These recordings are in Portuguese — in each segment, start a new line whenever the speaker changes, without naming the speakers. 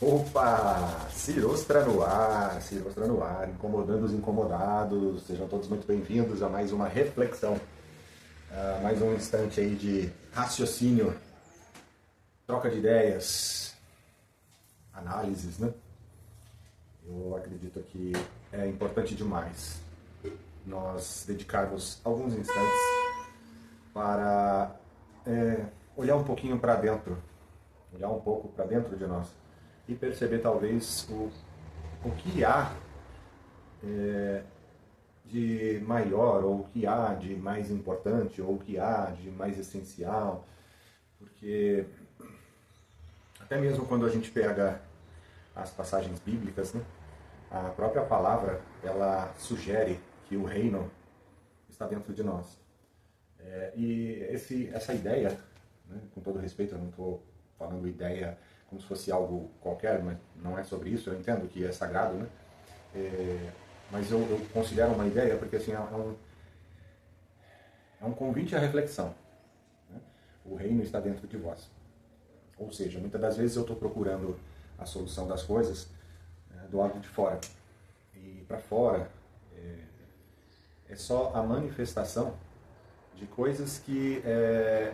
Opa! Cirostra no ar, incomodando os incomodados. Sejam todos muito bem-vindos a mais uma reflexão, a mais um instante aí de raciocínio, troca de ideias, análises, né? Eu acredito que é importante demais nós dedicarmos alguns instantes para olhar um pouquinho para dentro, olhar um pouco para dentro de nós e perceber talvez o que há de maior, ou o que há de mais importante, ou o que há de mais essencial, porque até mesmo quando a gente pega as passagens bíblicas, né, a própria palavra ela sugere que o reino está dentro de nós. Essa ideia, né, com todo respeito, eu não estou falando ideia como se fosse algo qualquer, mas não é sobre isso, eu entendo que é sagrado, né? Mas eu considero uma ideia porque assim, é um convite à reflexão, né? O reino está dentro de vós. Ou seja, muitas das vezes eu estou procurando a solução das coisas, né, do lado de fora. E para fora é só a manifestação de coisas que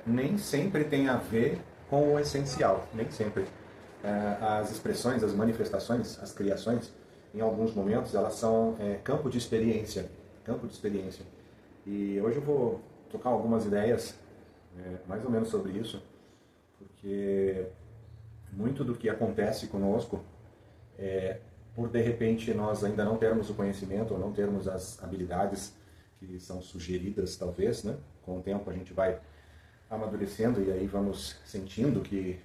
nem sempre tem a ver com o essencial, nem sempre. As expressões, as manifestações, as criações, em alguns momentos, elas são campo de experiência, campo de experiência. E hoje eu vou tocar algumas ideias, mais ou menos sobre isso, porque muito do que acontece conosco por de repente nós ainda não termos o conhecimento ou não termos as habilidades que são sugeridas, talvez, né? Com o tempo a gente vai amadurecendo e aí vamos sentindo que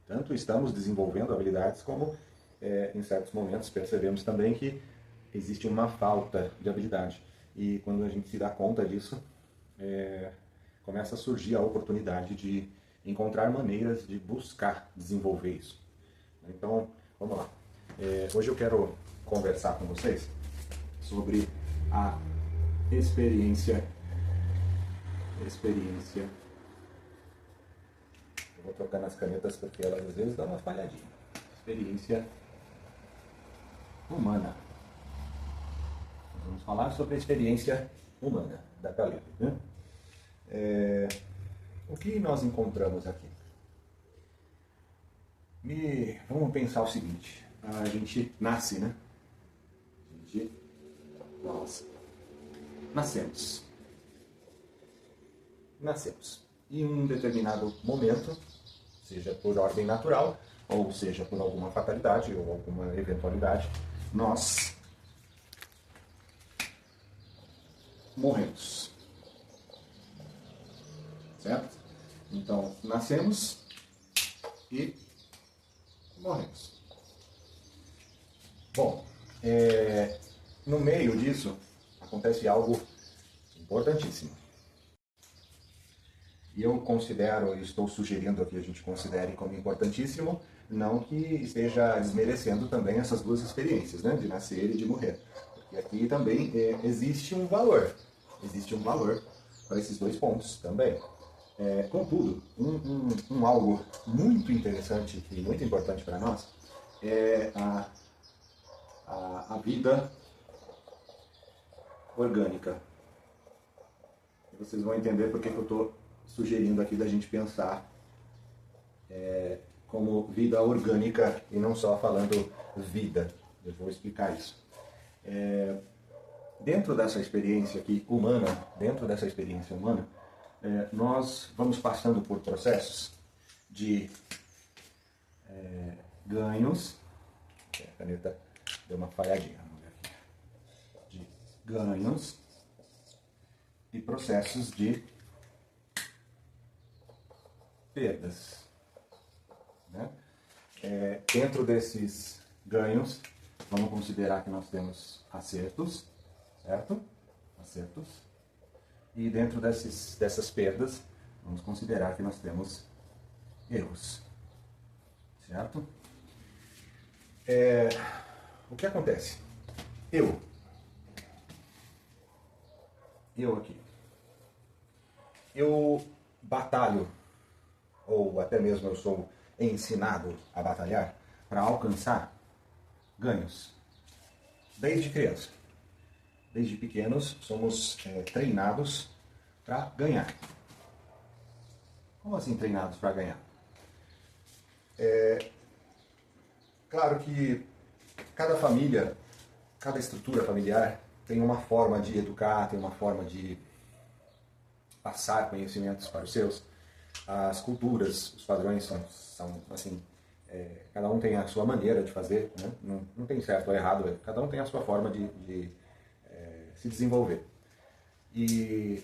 tanto estamos desenvolvendo habilidades como em certos momentos percebemos também que existe uma falta de habilidade. E quando a gente se dá conta disso, começa a surgir a oportunidade de encontrar maneiras de buscar desenvolver isso. Então, vamos lá. Hoje eu quero conversar com vocês sobre a experiência. Eu vou trocar nas canetas porque elas às vezes dão uma falhadinha. Experiência humana. Nós vamos falar sobre a experiência humana da Caleb, né? O que nós encontramos aqui? Vamos pensar o seguinte: a gente nasce, né? Nós nascemos. E em um determinado momento, seja por ordem natural, ou seja por alguma fatalidade ou alguma eventualidade, nós morremos. Certo? Então, nascemos e morremos. Bom, no meio disso acontece algo importantíssimo. E eu considero, e estou sugerindo que a gente considere como importantíssimo, não que esteja desmerecendo também essas duas experiências, né, de nascer e de morrer. Porque aqui também existe um valor para esses dois pontos também. Contudo, algo muito interessante e muito importante para nós é a vida orgânica. E vocês vão entender porque eu estou sugerindo aqui da gente pensar como vida orgânica e não só falando vida. Eu vou explicar isso. Dentro dessa experiência aqui humana, nós vamos passando por processos de ganhos. A caneta deu uma falhadinha, vamos ver aqui. De ganhos e processos de perdas, né? Dentro desses ganhos, vamos considerar que nós temos acertos, certo? Acertos. E dentro dessas perdas, vamos considerar que nós temos erros, certo? O que acontece? Eu aqui, eu batalho, ou até mesmo eu sou ensinado a batalhar para alcançar ganhos desde criança. Desde pequenos somos treinados para ganhar. Como assim treinados para ganhar? Claro que cada família, cada estrutura familiar tem uma forma de educar, tem uma forma de passar conhecimentos para os seus. As culturas, os padrões são assim, cada um tem a sua maneira de fazer, né? Não tem certo ou errado, cada um tem a sua forma de se desenvolver. E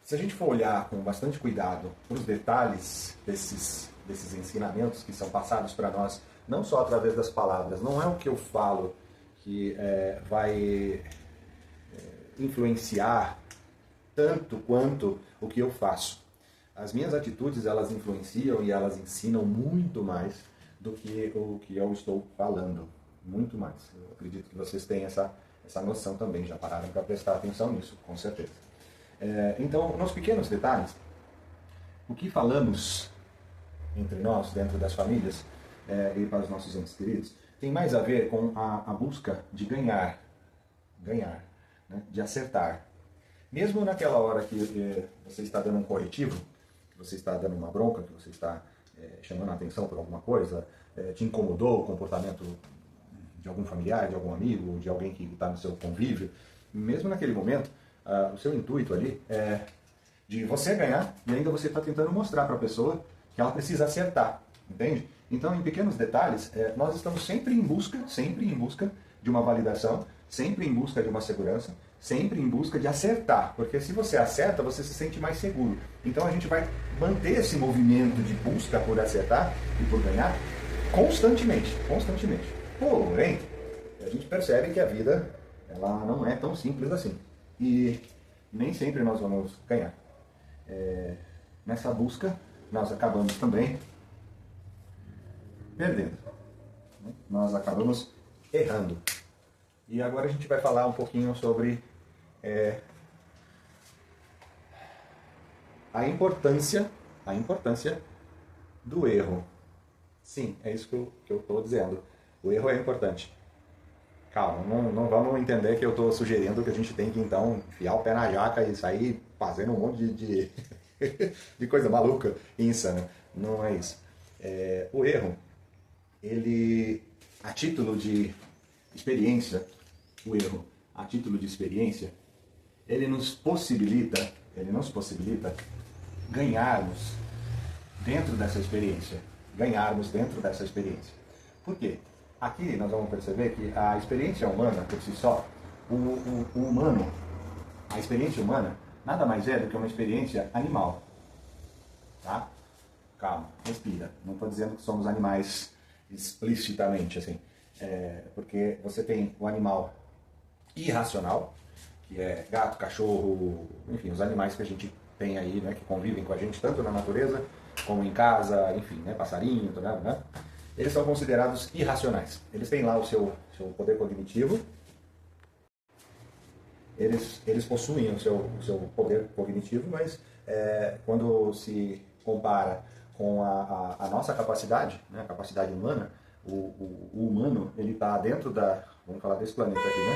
se a gente for olhar com bastante cuidado os detalhes desses ensinamentos que são passados para nós, não só através das palavras, não é o que eu falo que vai influenciar tanto quanto o que eu faço. As minhas atitudes, elas influenciam e elas ensinam muito mais do que o que eu estou falando. Muito mais. Eu acredito que vocês têm essa noção também, já pararam para prestar atenção nisso, com certeza. Então, nos pequenos detalhes, o que falamos entre nós, dentro das famílias, e para os nossos entes queridos, tem mais a ver com a busca de ganhar, né? De acertar. Mesmo naquela hora que você está dando um corretivo, que você está dando uma bronca, que você está chamando a atenção por alguma coisa, te incomodou o comportamento de algum familiar, de algum amigo, de alguém que está no seu convívio, mesmo naquele momento, o seu intuito ali é de você ganhar e ainda você está tentando mostrar para a pessoa que ela precisa acertar, entende? Então, em pequenos detalhes, nós estamos sempre em busca de uma validação, sempre em busca de uma segurança, sempre em busca de acertar, porque se você acerta, você se sente mais seguro. Então a gente vai manter esse movimento de busca por acertar e por ganhar constantemente. Porém, a gente percebe que a vida ela não é tão simples assim. E nem sempre nós vamos ganhar. Nessa busca, nós acabamos também perdendo. Nós acabamos errando. E agora a gente vai falar um pouquinho sobre a importância do erro. Sim, é isso que eu estou dizendo. O erro é importante. Calma, não vamos entender que eu estou sugerindo que a gente tem que então enfiar o pé na jaca e sair fazendo um monte de de coisa maluca e insana. Não é isso. O erro, ele, a título de experiência, ele nos possibilita ganharmos dentro dessa experiência. Por quê? Aqui nós vamos perceber que a experiência humana, por si só, a experiência humana nada mais é do que uma experiência animal. Tá? Calma, respira. Não estou dizendo que somos animais explicitamente, assim. Porque você tem o animal irracional, que é gato, cachorro, enfim, os animais que a gente tem aí, né, que convivem com a gente tanto na natureza como em casa, enfim, né, passarinho, né? Eles são considerados irracionais. Eles têm lá o seu poder cognitivo, eles possuem o seu poder cognitivo, mas quando se compara com a nossa capacidade, né, a capacidade humana, o humano, ele está dentro vamos falar desse planeta aqui, né?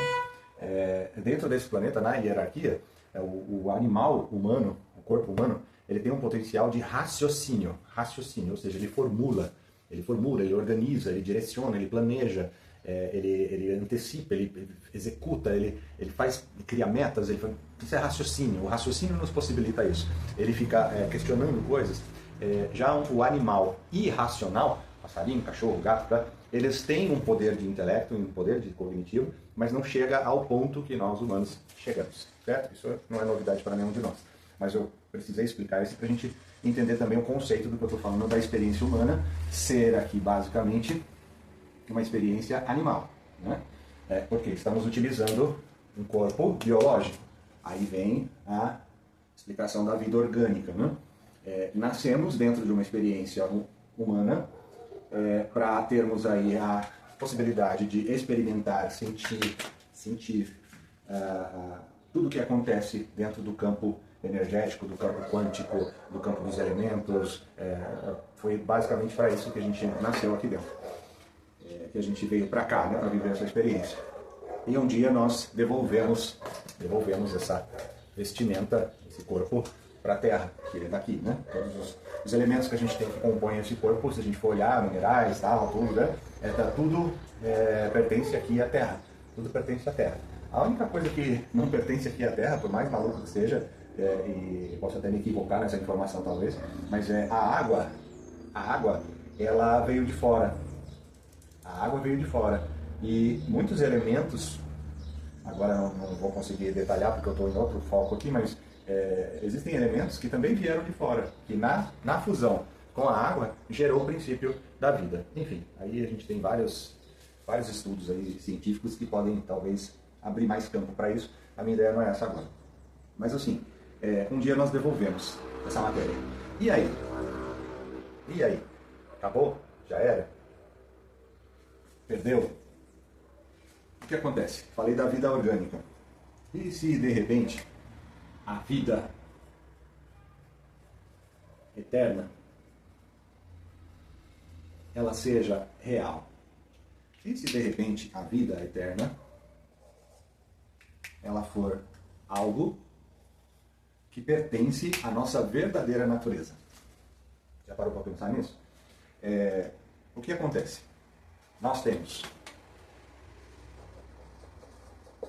Dentro desse planeta, na hierarquia, o animal humano, o corpo humano, ele tem um potencial de raciocínio, ou seja, ele formula, ele organiza, ele direciona, ele planeja, ele antecipa, ele executa, ele cria metas, isso é raciocínio. O raciocínio nos possibilita isso. Ele fica questionando coisas. Já o animal irracional, passarinho, cachorro, gato, tá? Eles têm um poder de intelecto, um poder de cognitivo, mas não chega ao ponto que nós humanos chegamos, certo? Isso não é novidade para nenhum de nós. Mas eu precisei explicar isso para a gente entender também o conceito do que eu estou falando da experiência humana ser aqui basicamente uma experiência animal, né? Porque estamos utilizando um corpo biológico. Aí vem a explicação da vida orgânica, né? Nascemos dentro de uma experiência humana para termos aí a possibilidade de experimentar, sentir tudo o que acontece dentro do campo energético, do campo quântico, do campo dos elementos. Foi basicamente para isso que a gente nasceu aqui dentro. que a gente veio para cá, né, para viver essa experiência. E um dia nós devolvemos essa vestimenta, esse corpo, para a Terra, que ele é daqui, né? Todos os elementos que a gente tem que compõem esse corpo, se a gente for olhar, minerais, tal, tudo, né? Tudo pertence aqui à Terra. Tudo pertence à Terra. A única coisa que não pertence aqui à Terra, por mais maluco que seja, e posso até me equivocar nessa informação talvez, mas a água, ela veio de fora. A água veio de fora. E muitos elementos, agora não vou conseguir detalhar porque eu estou em outro foco aqui, mas existem elementos que também vieram de fora, que na fusão com a água gerou o princípio da vida. Enfim, aí a gente tem vários estudos aí científicos que podem talvez abrir mais campo para isso. A minha ideia não é essa agora. Mas assim, um dia nós devolvemos essa matéria. E aí? E aí? Acabou? Já era? Perdeu? O que acontece? Falei da vida orgânica. E se de repente a vida eterna ela seja real? E se de repente a vida eterna ela for algo que pertence à nossa verdadeira natureza? Já parou para pensar nisso? O que acontece? Nós temos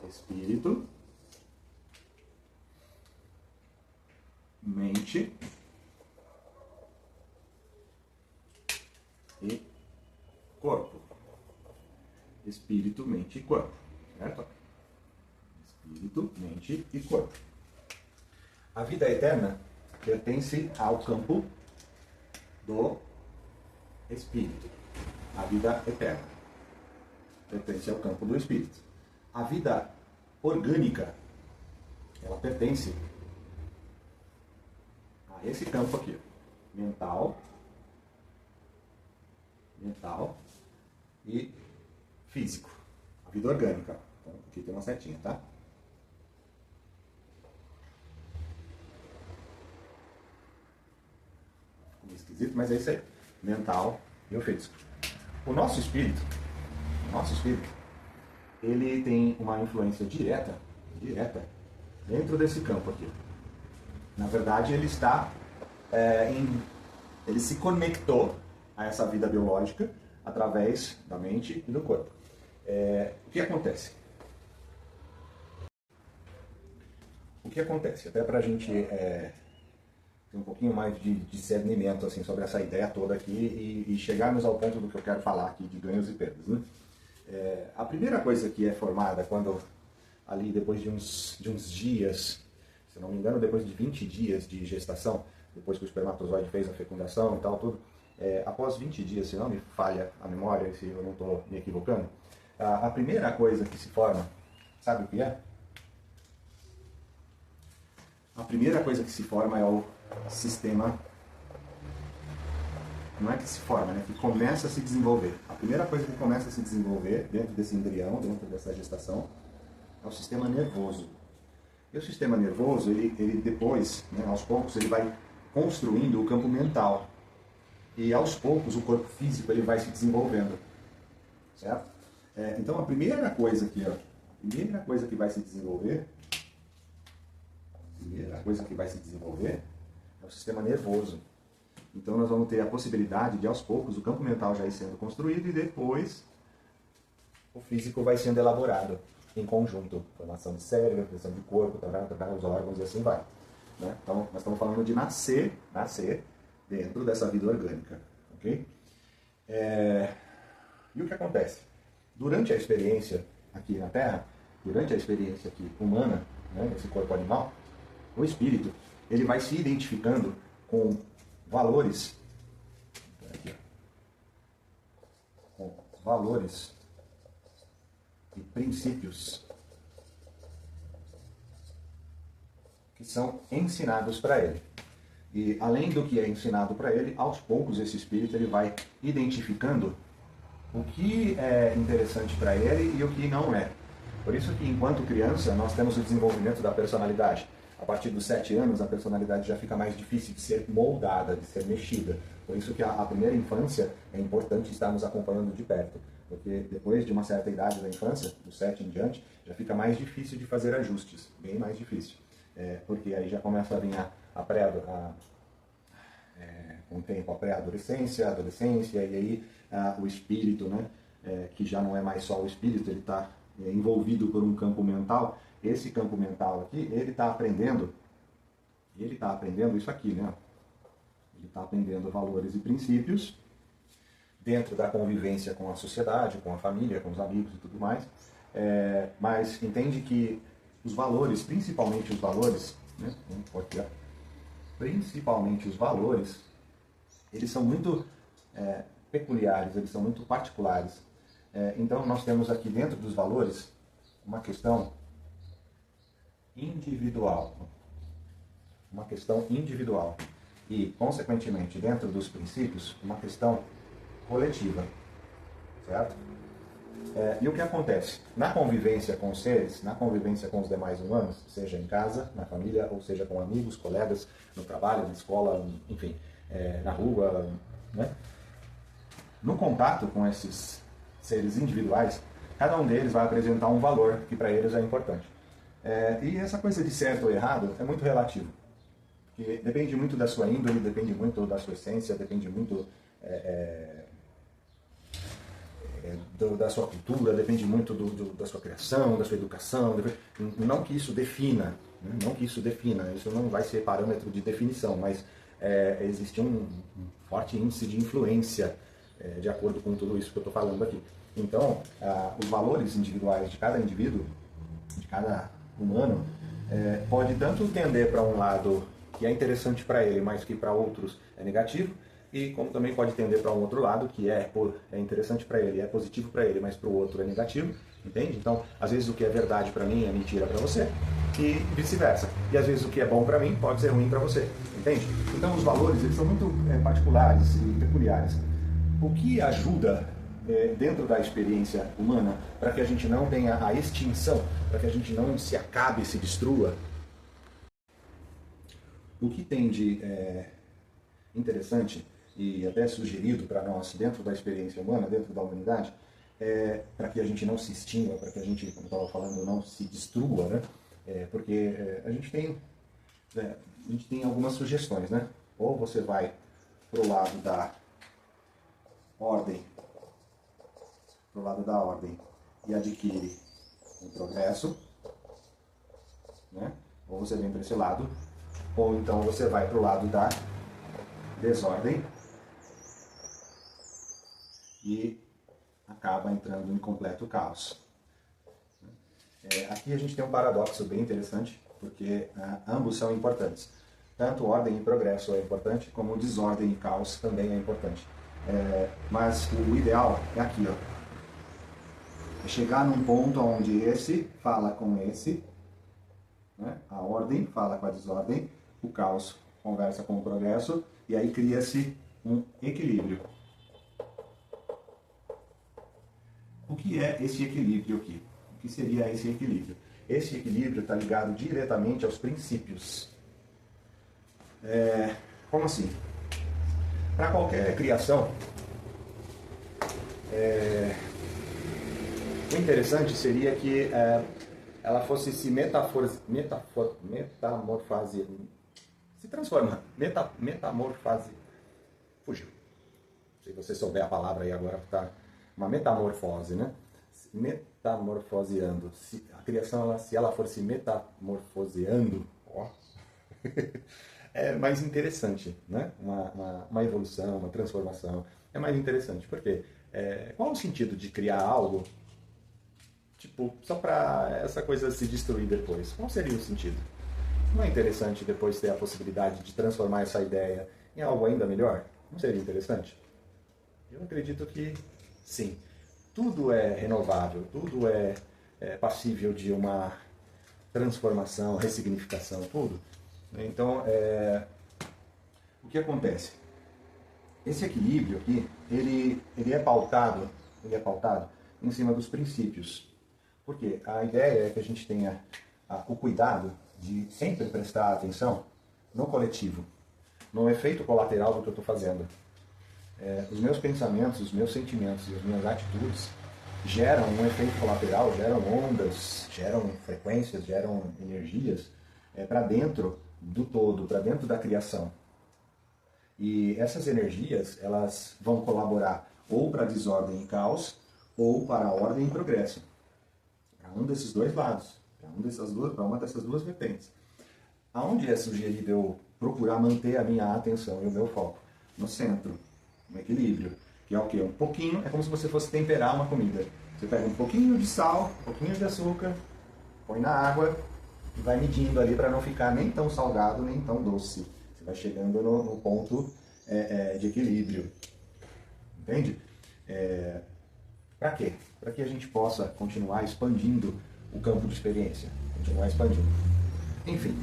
espírito, mente e corpo. Espírito, mente e corpo. Certo? Espírito, mente e corpo. A vida eterna pertence ao campo do espírito. A vida eterna pertence ao campo do espírito. A vida orgânica, ela pertence a esse campo aqui, mental e físico. A vida orgânica. Então, aqui tem uma setinha, tá? Ficou esquisito, mas é isso aí. Mental e o físico. O nosso espírito, ele tem uma influência direta dentro desse campo aqui. Na verdade, ele está ele se conectou a essa vida biológica através da mente e do corpo. O que acontece? Até para a gente ter um pouquinho mais de discernimento assim, sobre essa ideia toda aqui e chegarmos ao ponto do que eu quero falar aqui de ganhos e perdas, né? A primeira coisa que é formada quando ali depois de uns dias, se não me engano, depois de 20 dias de gestação, depois que o espermatozoide fez a fecundação e tal, tudo, após 20 dias, se não me falha a memória, se eu não estou me equivocando, a primeira coisa que se forma, sabe o que é? A primeira coisa que se forma é o sistema, não é que se forma, né? Que começa a se desenvolver. A primeira coisa que começa a se desenvolver dentro desse embrião, dentro dessa gestação, é o sistema nervoso. E o sistema nervoso, ele depois, né, aos poucos, ele vai construindo o campo mental. E aos poucos o corpo físico ele vai se desenvolvendo. Certo? Então a primeira coisa aqui, ó, a primeira coisa que vai se desenvolver é o sistema nervoso. Então nós vamos ter a possibilidade de aos poucos o campo mental já ir sendo construído e depois o físico vai sendo elaborado em conjunto. Formação de cérebro, formação de corpo, os órgãos e assim vai. Né? Então nós estamos falando de nascer dentro dessa vida orgânica. Ok? E o que acontece? Durante a experiência aqui na Terra, durante a experiência aqui humana, né, esse corpo animal, o espírito ele vai se identificando com valores, e princípios que são ensinados para ele. E além do que é ensinado para ele, aos poucos esse espírito ele vai identificando o que é interessante para ele e o que não é. Por isso que enquanto criança nós temos o desenvolvimento da personalidade. A partir dos 7 anos a personalidade já fica mais difícil de ser moldada, de ser mexida. Por isso que a primeira infância é importante estarmos acompanhando de perto, porque depois de uma certa idade da infância, dos 7 em diante, já fica mais difícil de fazer ajustes, bem mais difícil. Porque aí já começa a vir com o tempo a pré-adolescência, a adolescência, e aí o espírito, né, que já não é mais só o espírito, ele está envolvido por um campo mental. Esse campo mental aqui, ele está aprendendo isso aqui, né? Ele está aprendendo valores e princípios dentro da convivência com a sociedade, com a família, com os amigos e tudo mais. Mas entende que os valores, principalmente os valores, né? Principalmente os valores, eles são muito peculiares, eles são muito particulares. Então nós temos aqui dentro dos valores uma questão individual. Uma questão individual. E, consequentemente, dentro dos princípios, uma questão coletiva. Certo? E o que acontece? Na convivência com os seres, na convivência com os demais humanos, seja em casa, na família, ou seja com amigos, colegas, no trabalho, na escola, enfim, na rua, né? No contato com esses seres individuais, cada um deles vai apresentar um valor que para eles é importante. E essa coisa de certo ou errado é muito relativo. Porque depende muito da sua índole, depende muito da sua essência, depende muito da sua cultura, depende muito da sua criação, da sua educação. Não que isso defina, né? Não que isso defina, isso não vai ser parâmetro de definição, mas existe um forte índice de influência de acordo com tudo isso que eu estou falando aqui. Então, os valores individuais de cada indivíduo, de cada humano, pode tanto tender para um lado que é interessante para ele, mas que para outros é negativo, e como também pode tender para um outro lado que é interessante para ele, é positivo para ele, mas para o outro é negativo, entende? Então, às vezes o que é verdade para mim é mentira para você, e vice-versa. E às vezes o que é bom para mim pode ser ruim para você, entende? Então os valores, eles são muito particulares e peculiares. O que ajuda dentro da experiência humana para que a gente não tenha a extinção, para que a gente não se acabe, se destrua, o que tem de interessante e até sugerido para nós dentro da experiência humana, dentro da humanidade, para que a gente não se extinga, para que a gente, como eu estava falando, não se destrua, né? Porque a gente tem algumas sugestões, né? Ou você vai para o lado da ordem, e adquire um progresso, né? Ou você vem para esse lado, ou então você vai para o lado da desordem e acaba entrando em completo caos. Aqui a gente tem um paradoxo bem interessante, porque ambos são importantes. Tanto ordem e progresso é importante, como desordem e caos também é importante. Mas o ideal é aqui, ó. É chegar num ponto onde esse fala com esse, né? A ordem fala com a desordem, o caos conversa com o progresso, e aí cria-se um equilíbrio. O que é esse equilíbrio aqui? O que seria esse equilíbrio? Esse equilíbrio está ligado diretamente aos princípios. Como assim? Para qualquer criação, o interessante seria que ela fosse se metamorfase, se transforma, metamorfase, fugiu. Se você souber a palavra aí agora, tá uma metamorfose, né? Metamorfoseando. A criação, se ela for se metamorfoseando, ó, é mais interessante, né? Uma evolução, uma transformação. É mais interessante, porque qual o sentido de criar algo, tipo, só para essa coisa se destruir depois? Qual seria o sentido? Não é interessante depois ter a possibilidade de transformar essa ideia em algo ainda melhor? Não seria interessante? Eu acredito que sim. Tudo é renovável, tudo é passível de uma transformação, ressignificação, tudo. Então, o que acontece? Esse equilíbrio aqui, ele é pautado em cima dos princípios. Porque a ideia é que a gente tenha o cuidado de sempre prestar atenção no coletivo, no efeito colateral do que eu estou fazendo. os meus pensamentos, os meus sentimentos e as minhas atitudes geram um efeito colateral, geram ondas, geram frequências, geram energias para dentro do todo, para dentro da criação. E essas energias, elas vão colaborar ou para desordem e caos, ou para a ordem e progresso. Para um desses dois lados, para uma dessas duas vertentes. Aonde é sugerido eu procurar manter a minha atenção e o meu foco? No centro, no equilíbrio. Que é o quê? Um pouquinho, é como se você fosse temperar uma comida. Você pega um pouquinho de sal, um pouquinho de açúcar, põe na água e vai medindo ali para não ficar nem tão salgado, nem tão doce. Você vai chegando no ponto de equilíbrio. Entende? Para quê? Para que a gente possa continuar expandindo o campo de experiência. Continuar expandindo. Enfim,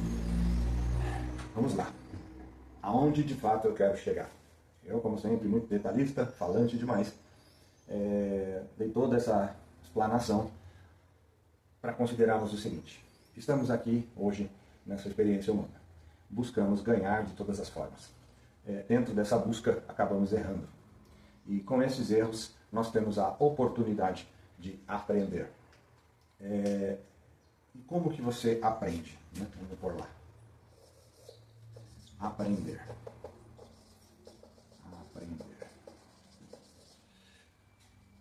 vamos lá. Aonde de fato eu quero chegar? Eu, como sempre, muito detalhista, falante demais, dei toda essa explanação para considerarmos o seguinte. Estamos aqui hoje nessa experiência humana. Buscamos ganhar de todas as formas. Dentro dessa busca, acabamos errando. E com esses erros, nós temos a oportunidade de aprender. E como que você aprende? Né? Vamos por lá. Aprender.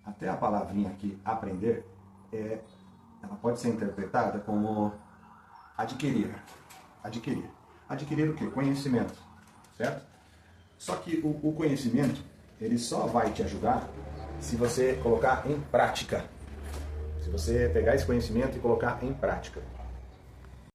Até a palavrinha aqui, aprender, ela pode ser interpretada como adquirir. Adquirir. Adquirir o quê? Conhecimento. Certo? Só que o conhecimento, ele só vai te ajudar se você colocar em prática. Se você pegar esse conhecimento e colocar em prática.